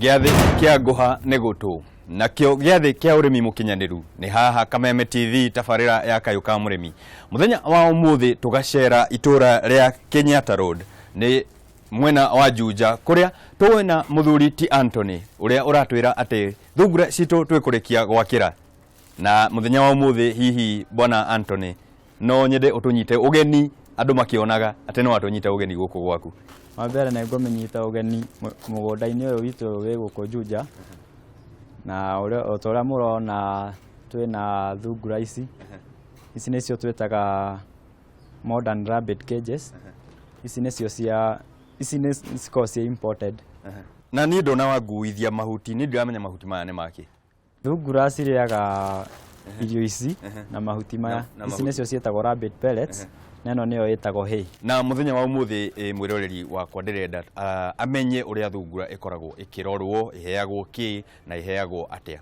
Gĩathĩ kĩa ngũha nĩ gũtũ nakĩo gĩathĩ kĩa ũrĩmi mũkinyanĩru nĩ haha Kameme TV tabarĩra ya Kayu ka Murimi. Mũthenya wa ũmũthĩ tũgacera itũra rĩa Kenyatta Road nĩ mwena wa Juja kũrĩa twĩna mũthuri ti Anthony ũrĩa ũratwĩra atĩ thungura citũ twĩkũrĩkia gwakĩra. Na mũthenya wa ũmũthĩ hihi bwana Anthony no nyende ũtũnyite ũgeni andũ makĩonaga atĩ no atũnyite ũgeni gũkũ gwaku. Wambere nĩ ngũmenyita ũgeni mũgũnda-inĩ ũyũ witũ wĩ gũkũ Juja, na ũrĩa mũrona twĩna thungura ici nĩcio twĩtaga modern rabbit cages. Ici nĩcikoragwo cia imported. Na niĩ ndona wanguithia mahuti, nĩ ndiramenya mahuti maya nĩ maki. Thungura cirĩaga irio ici na mahuti maya. Ici nĩcio ciĩtagwo rabbit pellets. Neno nĩyo ĩtagwo hay. Na mũthenya wa ũmũthĩ mwĩroreri wakwa ndĩrenda amenye ũrĩa thungura ĩkoragwo ĩkĩrorwo, ĩheagwo kĩ na ĩheagwo atĩa.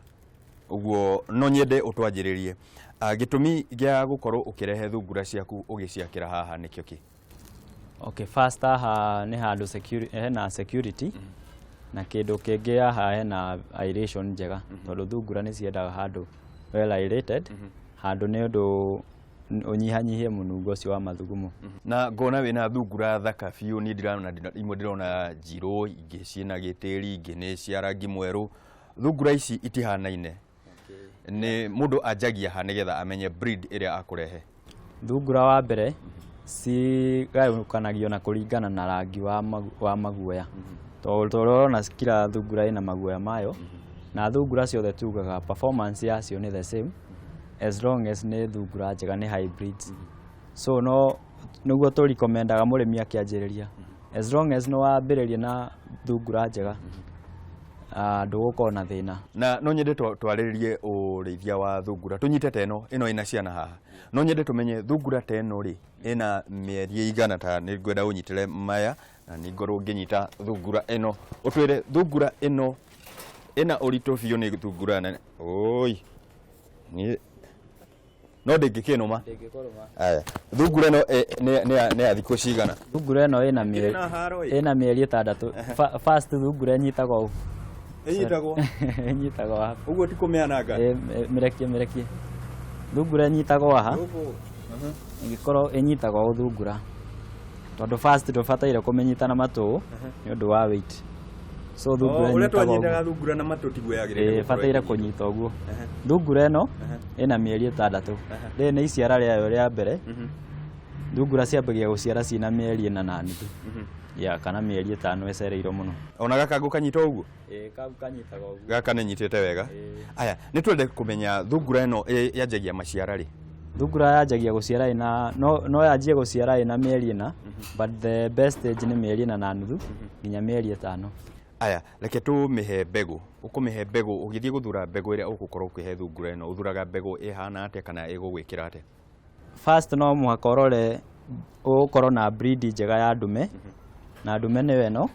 Ũguo no nyende ũtwanjĩrĩrie gĩtũmi gĩa gũkorwo ũkĩrehe thungura ciaku ũgĩciakĩra haha nĩkĩo kĩ? Okay, first haha nĩ handũ hena security na kĩndũ kĩngĩ haha hena aeration njega tondũ thungura nĩ ciendaga handũ well aerated, handũ nĩ ũndũ ũnyihanyihie mũnungo ũcio wa mathugumo. Na ngona wĩna thungura thaka biũ, niĩ ndirona imwe ndĩrona njirũ, ingĩ ciĩna gĩtĩri, ingĩ nĩ cia rangi mwerũ. Thungura ici itihanaine. Nĩ mũndũ anjagia ha nĩgetha amenye breed ĩrĩa akũrehe. Thungura wa mbere cigayũkanagio na kũringana na rangi wa maguoya. Tondũ ũrona kila thungura ĩna maguoya mayo, na thungura ciothe tugaga performance yacio nĩ the same as long as nĩ thungura njega, nĩ hybrids. So nĩguo tũrikomendaga mũrĩmi akĩanjĩrĩria, as long as no wambĩrĩrie na thungura njega ndũgũkorwo na thĩna. Na no nyende twarĩrĩrie ũrĩithia wa thungura. Tũnyite ĩno ĩna ciana haha. No nyende tũmenye thungura ta ĩno rĩ ĩna mĩeri igana, ta nĩ ngwenda ũnyitĩre maya na nĩ ngorwo ngĩnyita thungura ĩno. Ũtwĩre thungura ĩno ĩna ũritũ biũ, nĩ thungura nene. Oi. No ndĩngĩkĩnũma. Aya. Thungura ĩno nĩ ya thikũ cigana? Thungura ĩno ĩna mĩeri 6. First thungura ĩnyitagwo ũũ. Ĩnyitagwo haha. Ũguo ti kũmĩananga? Mĩrekie. Thungura ĩnyitagwo haha. Ĩngĩkorwo ĩnyitagwo ũũ thungura. Tondũ first ndũbataire kũmĩnyita na matũ nĩ ũndũ wa weight. So thungura ũrĩa twanyitaga thungura na matũ tiguo yagĩrĩire. Bataire kũnyita ũguo. Thungura ĩno ĩna mĩeri 6. Rĩrĩ nĩ iciara rĩayo rĩa mbere. Thungura ciambagia gũciara ciĩna mĩeri 4 na nuthu. Kana mĩeri 5 ecereirwo mũno. Ona gaka ngũkanyita ũguo? Kau kanyitaga ũguo. Gaka nĩ nyitĩte wega. Aya, nĩ twende kũmenya thungura ĩno yanjagia maciara rĩ? Thungura yanjagia gũciara no yanjie gũciara ĩna mĩeri 4, but the best stage nĩ mĩeri 4 na nuthu nginya mĩeri 5. Aya, reke tũmĩhe mbegũ. Ũkũmĩhe mbegũ, ũgĩthiĩ gũthura mbegũ ĩrĩa ũgũkorwo ũkĩhe thungura ĩno, ũthuraga mbegũ ĩhana atĩa kana ĩgũgwĩkĩra atĩa? First no mũhaka ũrore ũkorwo na breed njega ya ndume, na ndume nĩyo ĩno.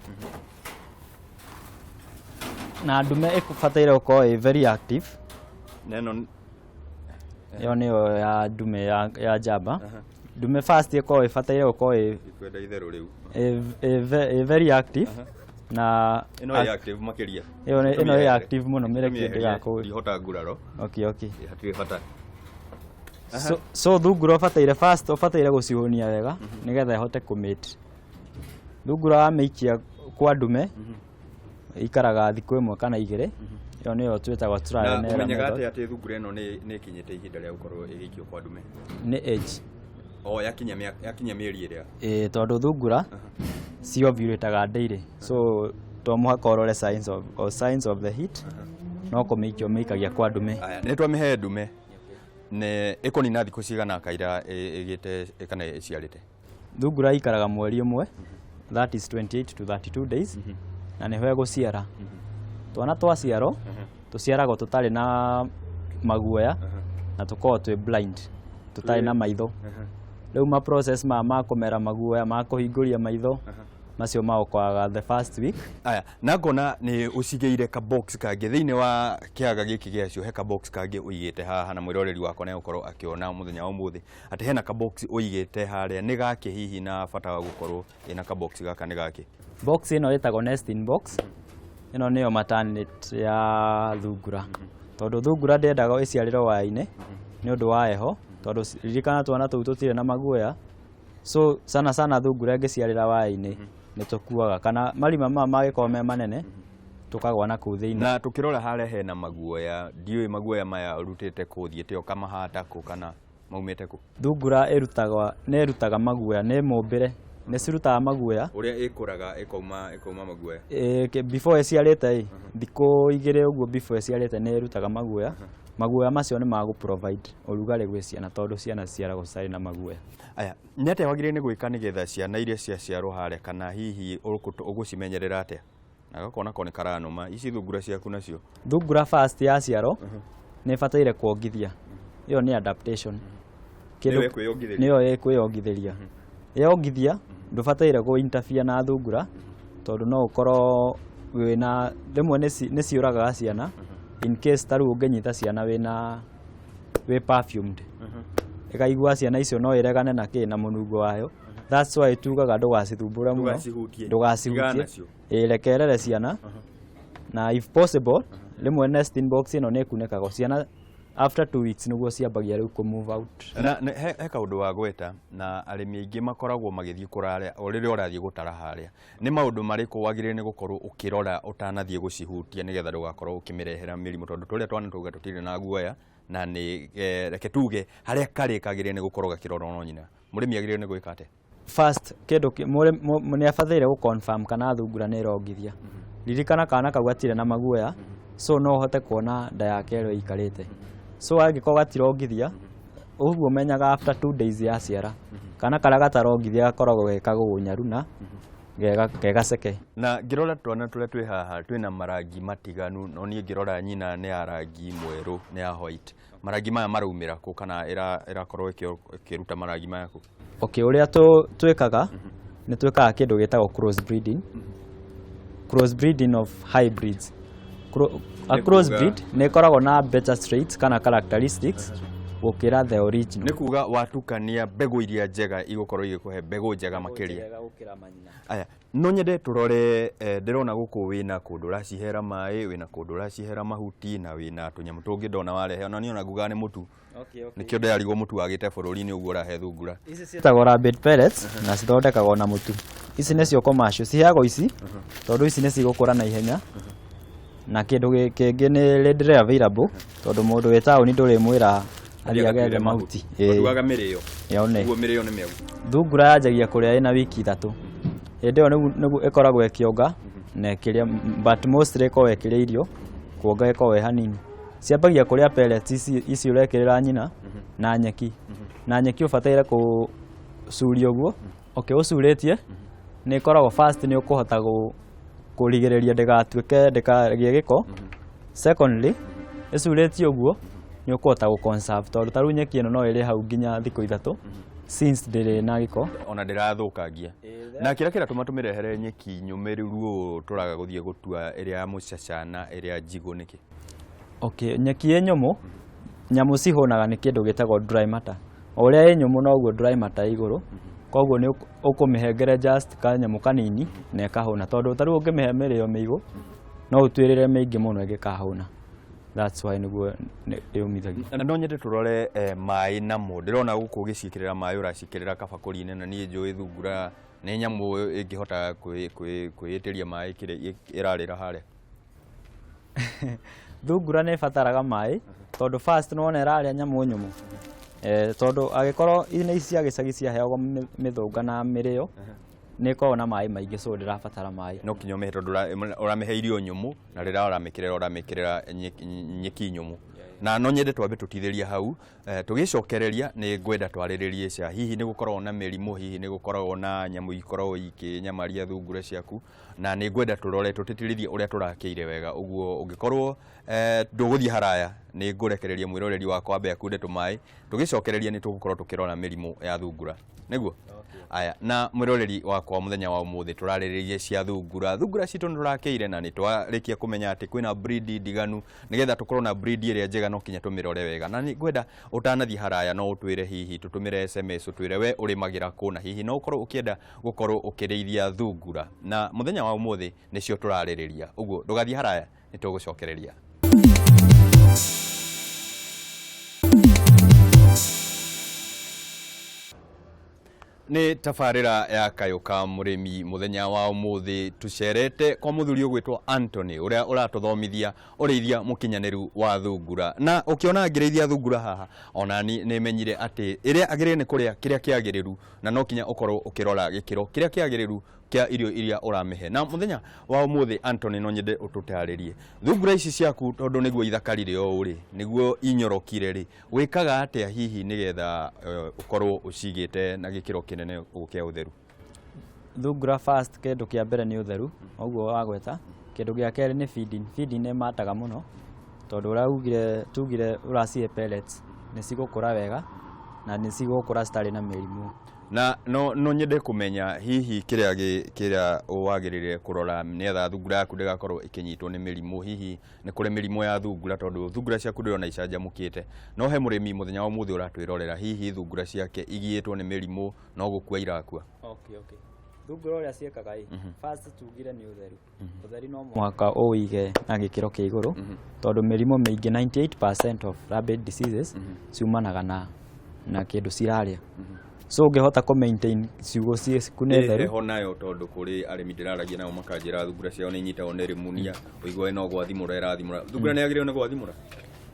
Na ndume ĩbataire gũkorwo very active. Neno ĩyo nĩyo ya ndume ya njamba. Ndume first ĩbataire gũkorwo very active. Na ĩno ĩ active makĩria. Ĩno ĩ active mũno, mĩrekie ndĩgakũgwe. Ndihota nguraro. Okay. Hatirĩ bata. So thungura ũbataire gũcihunia wega nĩgetha ĩhote kũmate. Thungura wamĩikia kwa ndume ikaraga thikũ 1 kana 2. Ĩyo nĩyo twĩtaga trial and error. Ũmenyaga atĩ thungura ĩno nĩ ĩkinyĩte ihinda rĩa gũkorwo ĩgĩikio kwa ndume? Nĩ age. Yakinya mĩeri ĩrĩa? Tondũ thungura ciovulataga daily. So to mũhaka ũrore signs of the heat. No kũmĩikia ũmĩikagia kwa ndume. Nĩ twamĩhe ndume. Nĩ ĩkũnina thikũ cigana kaira ĩgĩte kana ĩciarĩte? Thungura ikaraga mweri 1, that is 28 to 32 days. Na nĩho egũciara. Twana twaciarwo tũciaragwo tũtarĩ na maguoya na tũkoragwo twĩ blind, tũtarĩ na maitho. Rĩu process ma kũmera maguoya, ma kũhingũria maitho, macio maũkoraga the first week. Aya, na ngona nĩ ũcigĩire ka box kangĩ thĩinĩ wa kĩaga gĩkĩ gĩacio, he ka box kangĩ ũigĩte haha, na mwĩroreri wakwa nĩ gũkorwo akĩona mũthenya wa ũmũthĩ atĩ hena ka box ũigĩte harĩa. Nĩ gakĩ hihi na bata wa gũkorwo ĩna ka box gaka nĩ gakĩ? Box ĩno ĩtagwo nesting box. ĩno nĩyo maternity ya thungura tondũ thungura ndendaga ĩciarĩre waya-inĩ nĩ ũndũ wa heho tondũ ririkana twana tũu tũtirĩ na maguoya so sana thungura ĩngĩciarĩra waya-inĩ nĩ tũkuaga kana marima maya mangĩkorwo me manene tukagwa na kũu thĩinĩ. Na tukirora harĩa hena maguoya ndiũĩ maguoya maya rutĩte kũ thiĩte ũkamahata kũ kana maumĩte kũ? Thungura ĩrutaga maguoya nĩ mũmbĩre nĩ cirutaga maguoya ũrĩa ĩkũraga ĩkauma maguoya before ĩciarĩte thikũ 2 ũguo before ĩciarĩte nĩ ĩrutaga maguoya maguoya macio nĩ magũ provide ũrugarĩ gwĩ ciana tondũ ciana ciaragwo citarĩ na maguoya. Aya nĩ atĩa wagĩrĩire nĩ gwĩka nĩgetha ciana iria ciaciarwo harĩa kana hihi ũgũcimenyerera atĩa? Agakona kone karanoma ici thungura ciaku nacio thungura first yaciarwo nĩ bataire kuongithia iyo nĩ adaptation nĩyo ĩkwĩongithĩria yongithia ndũbataire gũ interfere na thungura tondũ no ũkorwo wĩna rĩmwe nĩ ciũragaga ciana in case tarũ ũngĩnyita ciana wĩ perfumed ĩkaigua ciana icio no ĩregane na na mũnungo wayo. That's why tugaga ndũgacithumbũre mũno ndũgacihutie ĩrekerere ciana na if possible rĩmwe nesting box ĩno nĩ kunĩkagwo ciana after 2 weeks nĩguo ciambagia rĩu kũ move out. Na he kaũndũ wa gweta na arĩmi aingĩ makoragwo magĩthiĩ kũrarĩa o rĩrĩa ũrathiĩ gũtara harĩa nĩ maũndũ marĩkũ wagĩrĩire nĩ gũkorwo ũkĩrora ũtanathiĩ gũcihutia nĩgetha ndũgakorwo ũkĩmĩrehera mĩrimũ tondũ tũrĩa twana tũuga tũtirĩ na guoya na nĩ reke tuge harĩa karĩ kagĩrĩire nĩ gũkorwo gakĩrora no nyina mũrĩmi agĩrĩire nĩ gwĩka atĩa? First kĩndũ nĩ abataire gũ confirm kana thungura nĩ ĩrongithia ririkana kana kau gatirĩ na maguoya so no ũhote kuona nda yake ĩrĩa ĩikarĩte so angĩkorwo gatirongithia ũguo menyaga after 2 days yaciara kana karĩa gatarongithia gakoragwo gekagũnyaru na gegaceke. Na ngĩrora twana tũrĩa twĩ haha twĩna marangi matiganu no niĩ ngĩrora nyina nĩ ya rangi mwerũ nĩ ya white marangi maya maraumĩra kũ kana ĩrakorwo ĩkĩruta marangi maya kũ? Okay, ũrĩa twĩkaga nĩ twĩkaga kĩndũ gĩtagwo cross breeding of hybrids. A crossbreed nĩ ĩkoragwo na better traits kana characteristics gũkĩra the original. Nĩ kuga watukania mbegũ iria njega igũkorwo igĩkũhe mbegũ njega makĩria. Aya no nyende tũrore ndĩrona gũkũ wĩna kũndũ ũracihera maĩ wĩna kũndũ ũracihera mahuti na wĩna tũnyamũ tũngĩ ndona warehe ona niĩ nguga nĩ mũtu. Nĩkĩo ndĩrarigwo mũtu wagĩte bũrũri-inĩ ũguo ũrahe thungura. Ici ciĩtagwo rabbit pellets na cithondekagwo na mũtu. Ici nĩcio commercial ciheagwo ici tondũ ici nĩ cigũkũra na ihenya na kĩndũ kĩngĩ nĩ readily available tondũ mũndũ wĩ taũni ndũrĩmwĩra athiĩ agethe mahuti. Nduaga mĩrĩo ũguo mĩrĩo nĩ mĩagu. Thungura yanjagia kũrĩa ĩna wiki 3 hĩndĩ ĩyo nĩguo ĩkoragwo ĩkĩonga na ĩkĩrĩa but mostly ĩkoragwo ĩkĩrĩa irio kuonga ĩkoragwo hanini ciambagia kũrĩa pellets ici ũrekĩrĩra nyina na nyeki ũbataire kũcuria ũguo ũcurĩtie nĩ ĩkoragwo first nĩ ũkũhota kũrigĩrĩria ndĩkagĩe gĩko. Secondly ĩcurĩtio ũguo nĩ ũkũhota gũ-conserve tondũ tarĩu nyeki ĩno no ĩrĩ hau nginya thikũ 3 since ndĩrĩ na gĩko ona ndĩrathũkangia. Na kĩrĩa kĩratũma tũmĩrehere nyeki nyũmĩrĩru ũũ tũraga gũthiĩ gũtua ĩrĩa ya mũcaca na ĩrĩa njigũ nĩkĩ? Okay, nyeki ĩ nyũmũ nyamũ cihũnaga nĩ kĩndũ gĩtagwo dry matter o ũrĩa ĩ nyũmũ noguo dry matter igũrũ koguo nĩ ũkũmĩhengere just kanyamũ kanini na ĩkahũna tondũ tarĩu ũngĩmĩhe mĩrĩo mĩigũ no ũtuĩrĩre mĩingĩ mũno ĩngĩkahũna. That's why nĩguo ĩũmithagia. Na no nyende tũrore maĩ namo ndĩrona gũkũ ũgĩciĩkĩrĩra maĩ ũraciĩkĩrĩra kabakũri-inĩ na niĩ njũĩ thungura nĩ nyamũ ĩngĩhota kwĩĩtĩria maĩ kĩrĩa ĩrarĩra harĩa. Thungura nĩ ĩbataraga maĩ tondũ first nĩwona ĩrarĩa nyamũ nyũmũ tondũ angĩkorwo nĩ cia gĩcagi ciaheagwo mĩthũnga na mĩrĩo nĩ ĩkoragwo na maĩ maingĩ so ndĩrabatara maĩ. No kinya ũmĩhe tondũ ũramĩhe irio nyũmũ na rĩrĩa ũramĩkĩrĩra nyeki nyũmũ. Na no nyende twambe tũtithĩrie hau tũgĩcokereria nĩ ngwenda twarĩrĩrie cia hihi nĩ gũkoragwo na mĩrimũ hihi nĩ gũkoragwo na nyamũ ikoragwo ikĩnyamaria thungura ciaku na nĩ ngwenda tũrore tũtĩtĩrithie ũrĩa tũrakĩire wega ũguo ũngĩkorwo ndũgũthiĩ haraya nĩ ngũrekereria mwĩroreri wakwa ambe akunde tũmaĩ tũgĩcokereria nĩ tũgũkorwo tũkĩrora mĩrimũ ya thungura nĩguo aya na mwĩroreri wakwa mũthenya wa ũmũthĩ tũrarĩrĩrie cia thungura citũ nĩ tũrakĩire na nĩ twarĩkia kũmenya atĩ kwĩna breed ndiganu nĩgetha tũkorwo na breed ĩrĩa njega no kinya tũmĩrore wega na nĩ ngwenda ũtanathiĩ haraya no ũtwĩre hihi tũtũmĩre SMS ũtwĩre we ũrĩmagĩra kũ na hihi no ũkorwo ũkĩenda gũkorwo ũkĩrĩithia thungura na mũthenya wa ũmũthĩ nĩcio tũrarĩrĩria ũguo ndũgathiĩ haraya nĩ tũgũcokereria. Nĩ tabarĩra ya Kayu ka Murimi mũthenya wa ũmũthĩ tucerete kwa mũthuri ũgwĩtwo Anthony ũrĩa ũratũthomithia ũrĩithia mũkinyanĩru wa thungura na ũkĩona ngĩrĩithia thungura haha ona nĩ menyire atĩ ĩrĩa agĩrĩire nĩ kũrĩa kĩrĩa kĩagĩrĩru na no kinya ũkorwo ũkĩrora gĩkĩro kĩrĩa kĩagĩrĩru kia irio iria ũramĩhe na mũthenya wa ũmũthĩ Anthony no nyende ũtũtarĩrie thungura ici ciaku tondũ nĩguo ithakarire o ũrĩ nĩguo inyorokire rĩ wĩkaga atĩa hihi nĩgetha ũkorwo ũcigĩte na gĩkĩro kĩnene gũkĩa ũtheru. Thungura first kĩndũ kĩa mbere nĩ ũtheru ũguo wagweta kĩndũ gĩa kerĩ nĩ feeding nĩ mataga mũno tondũ ũrĩa tugire ũracihe pellets nĩ cigũkũra wega na nĩ cigũkũra citarĩ na mĩrimũ. Na no nyende kũmenya hihi kĩrĩa wagĩrĩire kũrora nĩgetha thungura yaku ndĩgakorwo ĩkĩnyitwo nĩ mĩrimũ hihi nĩ kũrĩ mĩrimũ ya thungura tondũ thungura ciaku ndĩrona icanjamũkĩte no he mũrĩmi mũthenya wa ũmũthĩ ũratwĩrorera hihi thungura ciake igiyĩtwo nĩ mĩrimũ no gũkua irakua. Okay. Thungura ũrĩa ciĩkaga first tugire nĩ ũtheru. Ũtheru no mũhaka ũwĩige na gĩkĩro kĩa igũrũ tondũ mĩrimũ mĩingĩ 98% of rabid diseases ciumanaga na kĩndũ cirarĩa. So ũngĩhota ku maintain ciugo ciaku nĩ theru. Heho nayo tondũ kũrĩ arĩmi ndĩraragia nao makanjĩra thungura ciao nĩ inyitagwo nĩ rimunia ũigua no gwathimũra ĩrathimũra thungura nĩ yagĩrĩirwo nĩ gwathimũra.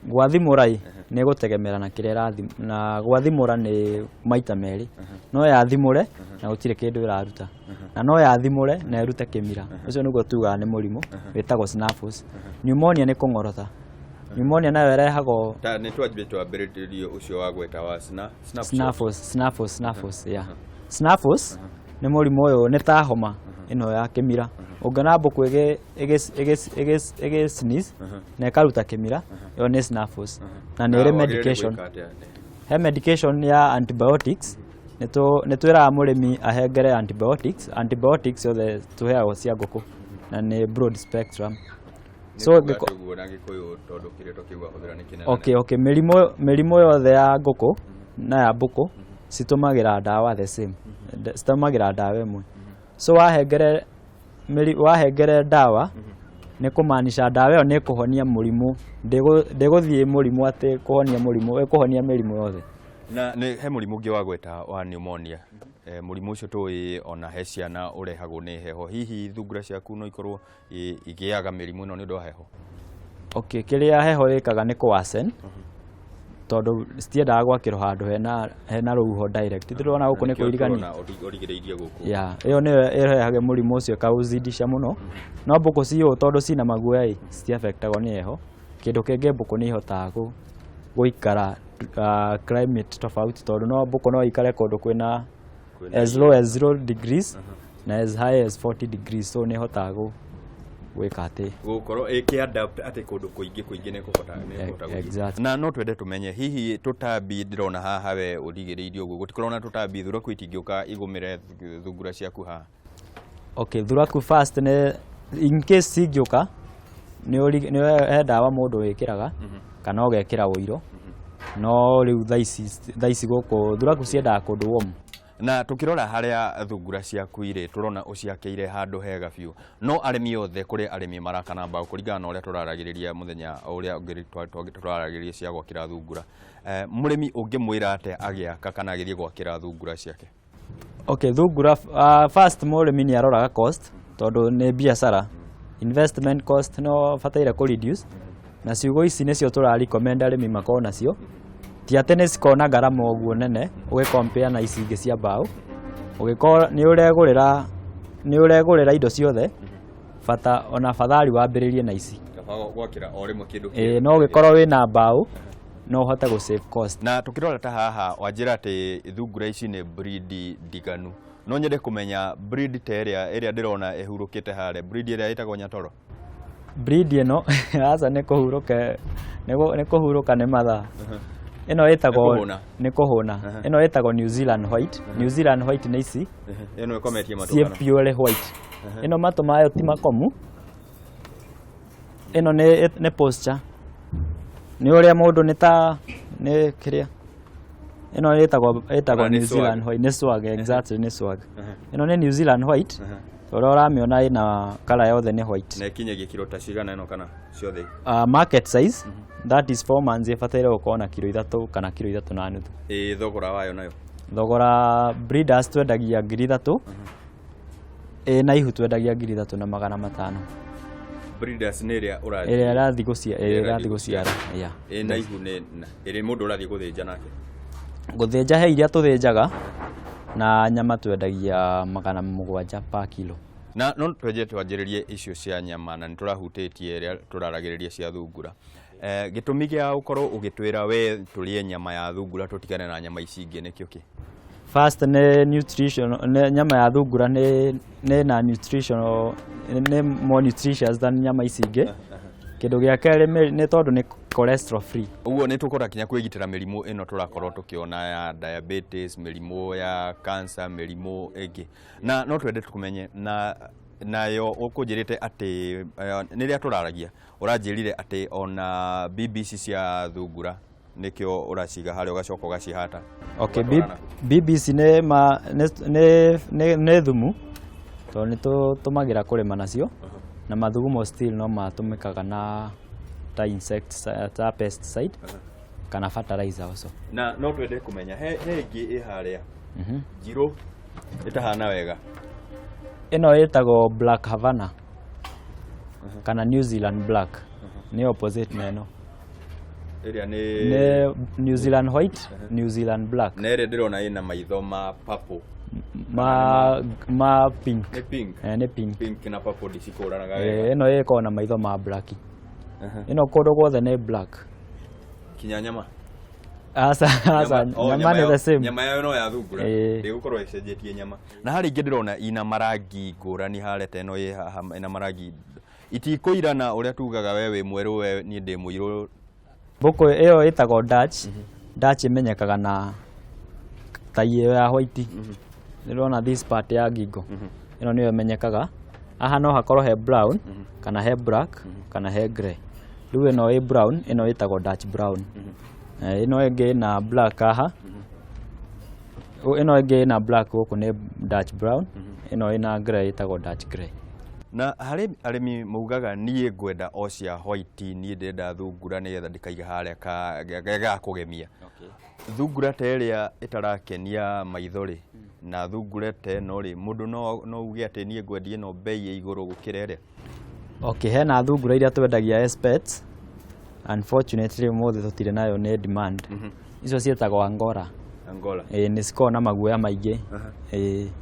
Gwathimũra nĩ gũtegemera na kĩrĩa ĩrathimũra na gwathimũra nĩ maita merĩ no yathimũre na gũtirĩ kĩndũ ĩraruta na no yathimũre na ĩrute kĩmira ũcio nĩguo tugaga nĩ mũrimũ wĩtagwo snuffles. Pneumonia nĩ kũng'orota. Pneumonia nayo ĩrehagwo nĩ twambĩrĩrie ũcio wa gweta wa snuffles yeah. Snuffles nĩ mũrimũ ũyũ nĩ ta homa ĩno ya kĩmira ũngĩona mbũkũ ĩgĩ sneeze na ĩkaruta kĩmira ĩyo nĩ snuffles na nĩ ĩrĩ medication. He medication ya antibiotics nĩ twĩraga mũrĩmi ahengere antibiotics yothe tũheagwo cia ngũkũ na nĩ broad spectrum. So mĩrimũ yothe ya ngũkũ na ya mbũkũ citũmagĩra ndawa the same citũmagĩra ndawa ĩmwe. So wahengere ndawa nĩ kũmaanisha ndawa ĩyo nĩ kũhonia mũrimũ ndĩgũthiĩ mũrimũ atĩ kũhonia mũrimũ ĩkũhonia mĩrimũ yothe. Na he mũrimũ ũngĩ wa gweta wa pneumonia mũrimũ ũcio tũĩ ona he ciana ũrehagwo nĩ heho hihi thungura ciaku no ikorwo igĩaga mĩrimũ ĩno nĩ ũndũ wa heho. Okay, kĩrĩa heho ĩkaga nĩ kũwasen tondũ citiendaga gwakĩrwo handũ hena rũhuho direct ndĩrona gũkũ nĩ kũirigania ĩyo nĩyo ĩrehaga mũrimũ ũcio ĩkaũzidisha mũno no mbũkũ ciũ tondũ cina maguoya citiafectagwo nĩ heho. Kĩndũ kĩngĩ mbũkũ nĩ ihotaga gũikara climate tofauti tondũ no mbũkũ no ikare kũndũ kwĩna as low as 0 degrees na as high as 40 degrees so nĩ ihotaga gwĩka atĩ gũkorwo ĩkĩadapt atĩ kũndũ kũingĩ nĩ kũhota na no twende tũmenye hihi tũtambi ndĩrona haha we ũrigĩrĩirie ũguo gũtikorwo na tũtambi thuraku itingĩũka igũmĩre thungura ciaku haha. Okay, thuraku first nĩ in case cingĩũka nĩ ndawa mũndũ wĩkĩraga kana ũgekĩra ũiro no rĩu thaa ici gũkũ thuraku ciendaga kũndũ warm. Na tukirora haria thungura ciaku ire turona uciakeire handu hega biũ no arĩmi othe kuri arĩmi marakana mbao kũringana na ũrĩa turaragĩrĩria muthenya ũrĩa turaragĩrĩria cia gwakĩra thungura mũrĩmi ũngĩmwĩra atĩ agĩaka kana agĩthiĩ gwakĩra thungura ciake. Okay, thungura first mũrĩmi nĩ aroraga cost tondũ nĩ biacara investment cost no bataire kũ reduce na ciugo ici nĩcio tũrarecommend arĩmi makorwo nacio ti atĩ nĩ cikona garama ũguo nene ũgĩcompare na ici ingĩ cia mbaũ ũgĩkorwo nĩ ũregũrĩra indo ciothe bata ona fadhali wambĩrĩrie na ici gwakĩra o rĩmwe kĩndũ no ũgĩkorwo wĩna mbaũ no ũhote gũ save cost. Na tukirora ta haha wanjĩra atĩ thungura ici nĩ breed ndiganu no nyende kũmenya breed ta ĩrĩa ndĩrona ĩhurũkĩte harĩa breed ĩrĩa ĩtagwo nyatoro. breed ĩno aca nĩ kũhurũka nĩ mathaa. Ĩno ĩtagwo nĩ kũhũna. Ĩno ĩtagwo New Zealand White. New Zealand White nĩ ici. Ĩno ĩkometie matũ kana. Pure white. Ĩno matũ mayo ti makomu. Ĩno nĩ posture. Nĩ ũrĩa mũndũ nĩ kĩrĩa. Ĩno ĩtagwo New Zealand White. Nĩ swag, exactly nĩ swag. Ĩno nĩ New Zealand White. Ũrĩa ũramĩona ĩna color yothe nĩ white. Na ikinyagia kilo ta cigana ĩno kana ciothe? Market size, that is 4 months ĩbataire gũkorwo na kilo 3 kana kilo 3 na nuthu. Thogora wayo nayo? Thogora breeders twendagia 3,000. Na ihu twendagia 3,500. Breeders nĩ ĩrĩa ũrathiĩ gũciara. Na ihu nĩ ĩrĩ mũndũ ũrathiĩ gũthĩnja nake? Gũthĩnja he iria tũthĩnjaga na nyama twendagia 700 per kilo. Na no twenje twanjĩrĩrie icio cia nyama na nĩtũrahutĩtie ĩrĩa tũraragĩrĩria cia thungura. Gĩtũmi gĩa gũkorwo ũgĩtwĩra we tũrĩe nyama ya thungura tũtigane na nyama ici ingĩ nĩkĩo kĩ? First nĩ nutrition, nyama ya thungura nĩ na nutritional, nĩ more nutritious than nyama ici ingĩ. Kĩndũ gĩa kerĩ nĩ tondũ nĩ cholesterol free. Ũguo nĩ tũkora kinya kwĩgitĩra mĩrimũ ĩno tũrakorwo tũkĩona ya diabetes, mĩrimũ ya cancer, mĩrimũ ĩngĩ. Na no twende tũkũmenye nayo ũkũnjĩrĩte atĩ nĩrĩa tũraragia ũranjĩrire atĩ ona BBC cia thungura nĩkĩo ũraciga harĩa ũgacoka ũgacihata. Okay, BBC nĩ thumu tondũ nĩ tũtũmagĩra kũrĩma nacio. Na mathugumo still no matũmĩkaga na ta insects, ta pesticide kana fertilizer also. Na no twende kũmenya he ĩngĩ ĩharĩa njirũ ĩtahana wega. Ĩno ĩtagwo Black Havana kana New Zealand Black. Nĩ opposite na ĩno. Ĩrĩa nĩ New Zealand White, New Zealand Black. Na ĩrĩa ndĩrona ĩna maitho ma purple. Ma pink. Nĩ pink. Nĩ pink. Pink na purple dicikũranaga wega. Ĩno ĩkoragwo na maitho ma black. Ĩno kũndũ guothe nĩ black. Kinya nyama? Asa nyama nĩ the same. Nyama yayo no ya thungura. Ndĩgũkorwo ĩcenjetie nyama. Na harĩ ingĩ ndĩrona ina marangi ngũrani harĩa ta ĩno ĩna marangi itikũirana ũrĩa tugaga we wĩ mwerũ we niĩ ndĩ mũirũ. Mbũkũ ĩyo ĩtagwo Dutch. Dutch ĩmenyekaga na tai ĩyo ya white. Nĩrona this part ya ngingo. Ĩno nĩyo ĩmenyekaga. Aha no hakorwo he brown kana he black kana he grey. Rĩu ĩno ĩ brown, ĩno ĩtagwo Dutch brown. Ĩno ĩngĩ na black aha. Ĩno ĩngĩ na black gũkũ nĩ Dutch brown. Ĩno ĩna grey ĩtagwo Dutch grey. Na harĩ arĩmi maugaga niĩ ngwenda o cia white, niĩ ndenda thungura nĩgetha ndĩkaiga harĩa ga kũgemia. Thungura ta ĩrĩa ĩtarakenia maitho-rĩ na thungura ta ĩno-rĩ mũndũ no uge atĩ niĩ ngwendia ĩno bei ya igũrũ gũkĩra ĩrĩa? Okay, hena thungura iria twendagia as pets. Unfortunately ũmũthĩ tũtirĩ nayo nĩ demand. Icio ciĩtagwo Angora. Nĩ cikoragwo na maguoya maingĩ.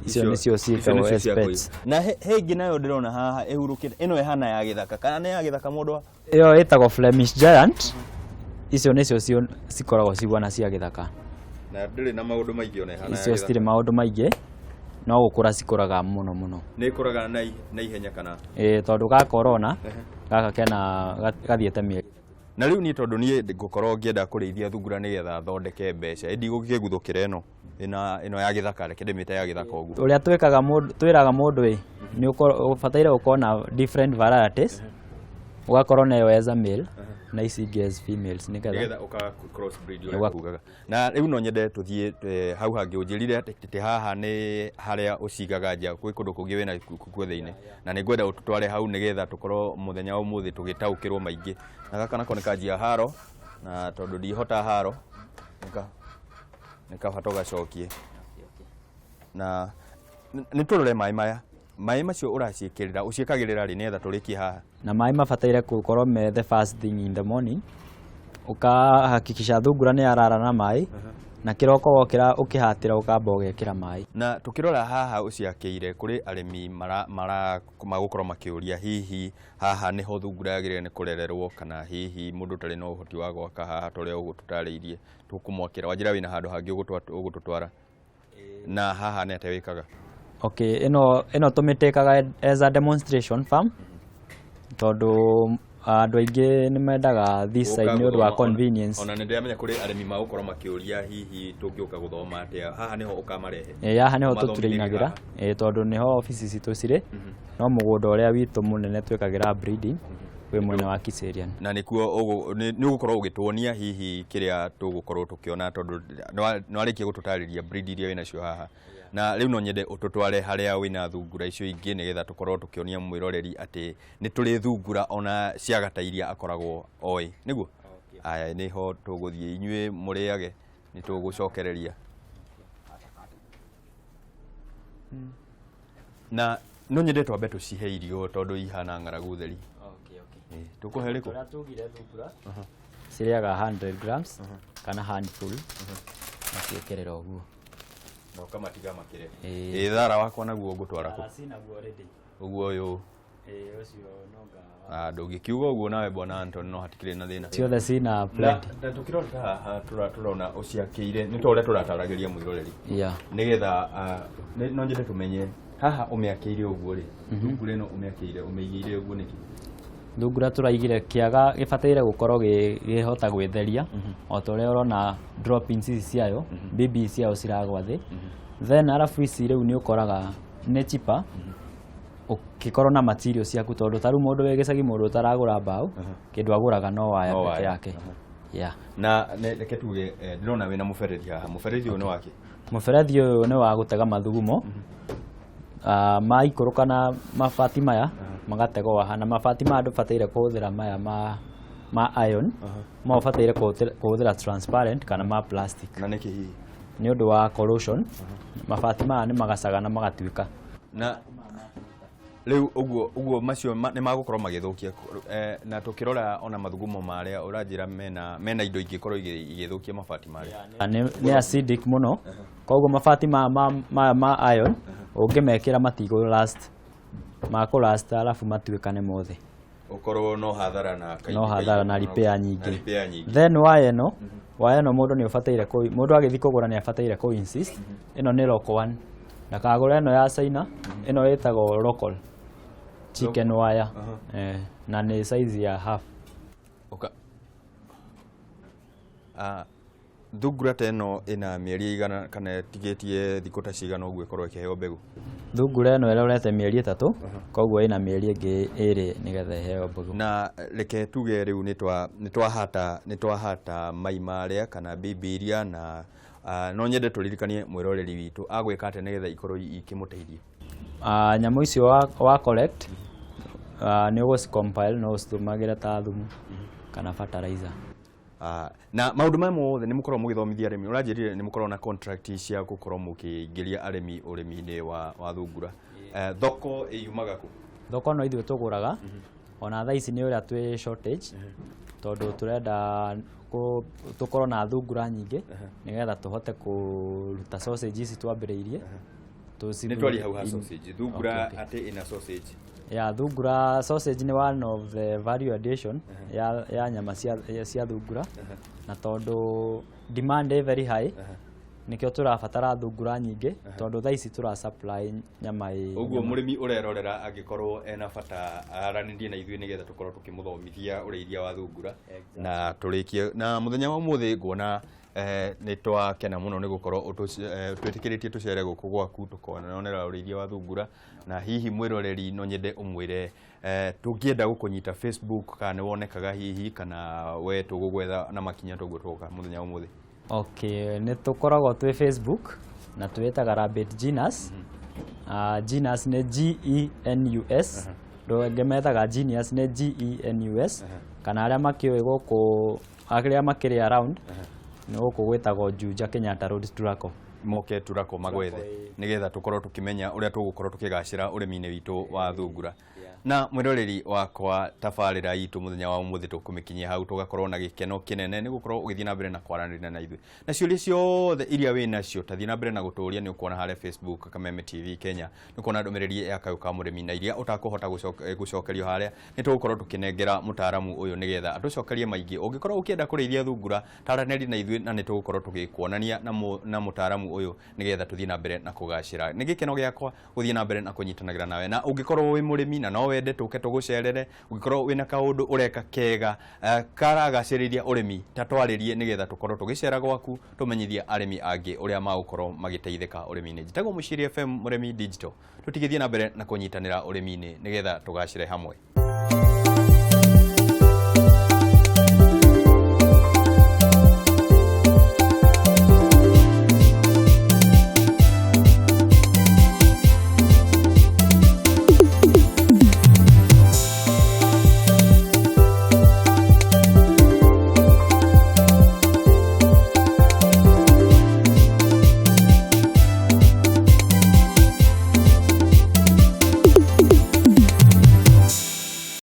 Icio nĩcio ciĩtagwo as pets. Na he ĩngĩ nayo ndĩrona haha ĩhurũkĩte, ĩno ĩhana ya gĩthaka kana nĩ ya gĩthaka mũndũ? Ĩyo ĩtagwo Flemish Giant. Icio nĩcio cikoragwo ciguana cia gĩthaka. Na ndĩrĩ na maũndũ maingĩ ona ĩhana. Icio citirĩ maũndũ maingĩ. No gũkũra cikũraga mũno mũno. Nĩ ikũraga na ihenya kana? Tondũ gaka ũrona gaka kena gathiĩte mĩeri. Na rĩu niĩ tondũ niĩ ngũkorwo ngĩenda kũrĩithia thungura nĩgetha thondeke mbeca, ndigũkĩguthũkĩra ĩno ya gĩthaka, reke ndĩmĩte ya gĩthaka ũguo. Ũrĩa twĩraga mũndũ nĩ ũbataire gũkorwo na different varieties. Ũgakorwo nayo as a male na ici ingĩ as females nĩgetha ũka cross breed ũrĩa kugaga. Na rĩu no nyende tũthiĩ hau hangĩ ũnjĩrire atĩ haha nĩ harĩa ũcigaga nja, gwĩ kũndũ kũngĩ wĩna kuo thĩinĩ, na nĩ ngwenda ũtũtware hau nĩgetha tũkorwo mũthenya wa ũmũthĩ tũgĩtaũkĩrwo maingĩ. Na gaka nako nĩ kanjia haro, na tondũ ndihota haro nĩ kaba tũgacokie. Na nĩ tũrore maĩ maya. Maĩ macio ũraciĩkĩrĩra ũciĩkagĩrĩra rĩ nĩgetha tũrĩkie haha? Na maĩ mabataire gũkorwo me the first thing in the morning. Ũkahakikisha thungura nĩ yarara na maĩ na kĩroko wokĩra ũkĩhatĩra ũkamba ũgekĩra maĩ. Na tũkĩrora haha ũciakĩire kũrĩ arĩmi magũkorwo makĩũria hihi haha nĩho thungura yagĩrĩire nĩ kũrererwo kana hihi mũndũ ũtarĩ na ũhoti wa gwaka haha ta ũrĩa ũgũtũtarĩirie tũkũmwakĩra, wanjĩra wĩna handũ hangĩ ũgũtũtwara na haha nĩ atĩa wĩkaga? Okay, ĩno tũmĩtĩkaga as a demonstration farm. tondu andũ aingĩ nĩ mendaga this side nĩ ũndũ wa convenience. Ona nĩ ndĩramenya kũrĩ arĩmi magũkorwo makĩũria hihi tũngĩũka gũthoma atĩa, haha nĩho ũkamarehe? Haha nĩho tũtũrĩinagĩra, tondũ nĩho ofici citũ cirĩ, no mũgũnda ũrĩa witũ mũnene twĩkagĩra breeding wĩ mwena wa Kiserian. Na nĩkuo nĩ ũgũkorwo ũgĩtuonia hihi kĩrĩa tũgũkorwo tũkĩona, tondũ nĩwarĩkia gũtũtarĩria breed iria wĩnacio haha, na rĩu no nyende ũtũtware harĩa wĩna thungura icio ingĩ nĩgetha tũkorwo tũkĩonia mwĩroreri atĩ nĩ tũrĩ thungura ona ciaga ta iria akoragwo oĩ, nĩguo? Aya nĩho tũgũthiĩ, inyuĩ mũrĩage, nĩ tũgũcokereria. Na no nyende twambe tũcihe irio tondũ ihana ng'aragu theri. Tũkũhe rĩkũ? Tũgire thungura cirĩaga 100 grams kana handful na ciĩkerera ũguo. Na ũkamatiga makĩre. Thara wakwa naguo ngũtwara kũ? Naguo already. Ũguo ũyũ. Ũcio nonga. Ndũngĩkiuga ũguo nawe bwana Anton, no hatikĩrĩ na thĩna. Ciothe cina plenty. Na tũkĩrora haha tũrona ũciakĩire, nĩ ta ũrĩa tũrataragĩria mwĩroreri. Nĩgetha no nyende tũmenye haha ũmĩakĩire ũguo rĩ, thungura ĩno ũmĩakĩire ũmĩigĩire ũguo nĩkĩ? Thungura tũraigire kĩaga gĩbataire gũkorwo gĩhota gwĩtheria, o ta ũrĩa ũrona droppings ici ciayo, baby ciayo ciragwa thĩ. Then arabu ici rĩu nĩ ũkoraga nĩ cheaper ũkĩkorwo na material ciaku, tondũ ta rĩu mũndũ wĩ gĩcagi, mũndũ ũtaragũra mbaũ, kĩndũ agũraga no waya peke yake. Na reke tuge ndĩrona wĩna mũberethi haha, mũberethi ũyũ nĩ wake? Mũberethi ũyũ nĩ wa gũtega mathugumo maikũrũka na mabati maya magategwo haha, na mabati maya ndũbataire kũhũthĩra maya ma iron, ma ũbataire kũhũthĩra transparent kana ma plastic. Na nĩkĩ hihi? Nĩ ũndũ wa corrosion, mabati maya nĩ magacaga na magatuĩka. Na rĩu ũguo macio nĩ magũkorwo magĩthũkia, na tũkĩrora ona mathugumo marĩa ũranjĩra mena indo ingĩkorwo igĩthũkia mabati marĩa. Nĩ acidic mũno, koguo mabati maya ma iron ũngĩmekĩra matigũ last, makũ-last arabu matuĩkane mothe. Ũkorwo no hathara na repair nyingĩ. Then waya ĩno mũndũ nĩ ũbataire mũndũ agĩthiĩ kũgũra nĩ abataire kũ insist ĩno nĩ local one, ndakagũra ĩno ya China, ĩno ĩtagwo local chicken wire, na nĩ size ya half. Thungura ta ĩno ĩna mĩeri igana kana tigĩtie thikũ ta cigana ũguo ĩkorwo ĩkĩheo mbegũ? Thungura ĩno ĩrorete mĩeri 3, koguo ĩna mĩeri ĩngĩ 2 nĩgetha ĩheo mbegũ. Na reke tuge rĩu nĩ twahata mai marĩa kana bibi iria, na no nyende tũririkanie mwĩroreri witũ agwĩka atĩa nĩgetha ikorwo ikĩmũteithia. Nyamũ icio wa collect nĩ ũgũcicompile, no ũcitũmagĩre ta thumu kana fertilizer. Na maũndũ maya mothe nĩ mũkorwo mũgĩthomithia arĩmi, ũranjĩrire nĩ mũkorwo na contract cia gũkorwo mũkĩingĩria arĩmi ũrĩmi-inĩ wa thungura. Thoko yumaga kũ? Thoko no ithuĩ tũgũraga, ona thaa ici nĩ ũrĩa twĩ shortage, tondũ tũrenda tũkorwo na thungura nyingĩ nĩgetha tũhote kũruta sausage ici twambĩrĩirie. Nĩ twari hau ha sausage, thungura atĩ ĩna sausage? Thungura sausage nĩ one of the value addition ya nyama cia thungura, na tondũ demand is very high, nĩkĩo tũrabatara thungura nyingĩ, tondũ thaa ici tũra supply nyama ũguo mũrĩmi ũrerorera angĩkorwo ena bata aranĩrie na ithuĩ nĩgetha tũkorwo tũkĩmũthomithia ũrĩithia wa thungura. Na tũrĩkie na mũthenya wa ũmũthĩ nguona nĩ twakena mũno nĩ gũkorwo twĩtĩkĩrĩtie tũcere gũkũ gwaku tũkonera ũrĩithia wa thungura, na hihi mwĩroreri no nyende ũmwĩre tũngĩenda gũkũnyita Facebook kana nĩ wonekaga hihi kana we tũgũgwetha na makinya tũguo twoka mũthenya wa ũmũthĩ? Nĩ tũkoragwo twĩ Facebook na twĩtaga Rabbit Genus. Genus nĩ GENUS, rũngĩ metaga Genius nĩ GENUS, kana arĩa makĩũĩ gũkũ arĩa makĩrĩ around nĩ gũkũ gwĩtagwo Juja Kenyatta Road Turako. Moke Turako magwethe nĩgetha tũkorwo tũkĩmenya ũrĩa tũgũkorwo tũkĩgacĩra ũrĩmi-inĩ witũ wa thungura. Na mwĩroreri wakwa, tabarĩra itũ mũthenya wa ũmũthĩ tũkũmĩkinyia hau, tũgakorwo na gĩkeno kĩnene nĩ gũkorwo ũgĩthiĩ na mbere na kwaranĩria na ithuĩ, na ciũria ciothe iria wĩ nacio tathiĩ na mbere na gũtũũria. Nĩ ũkuona harĩa Facebook Kameme TV Kenya, nĩ ũkuona ndũmĩrĩri ya Kayu ka mũrĩmi, na iria ũtakũhota gũcokerio harĩa nĩ tũgũkorwo tũkĩnengera mũtaaramu ũyũ nĩgetha atũcokerie maingĩ. Ũngĩkorwo ũkĩenda kũrĩithia thungura, taranĩria na ithuĩ na nĩ tũgũkorwo tũgĩkuonania na mũtaaramu ũyũ nĩgetha tũthiĩ na mbere na kũgacĩra. Nĩ gĩkeno gĩakwa gũthiĩ na mbere na kũnyitanagĩra nawe, na ũngĩkorwo wĩ mũrĩmi na no wende tuke tugucerere ugikorwo wina kaundu ureka kega karagaciriria urimi ta twaririe nigetha tukorwo tugicera gwaku tumenyithia arimi angi uria magukorwo magiteithika urimi-ini. Njitagwo Muciri FM Murimi Digital tutigithie na mbere na kunyitanira urimi-ini nigetha tugacire hamwe.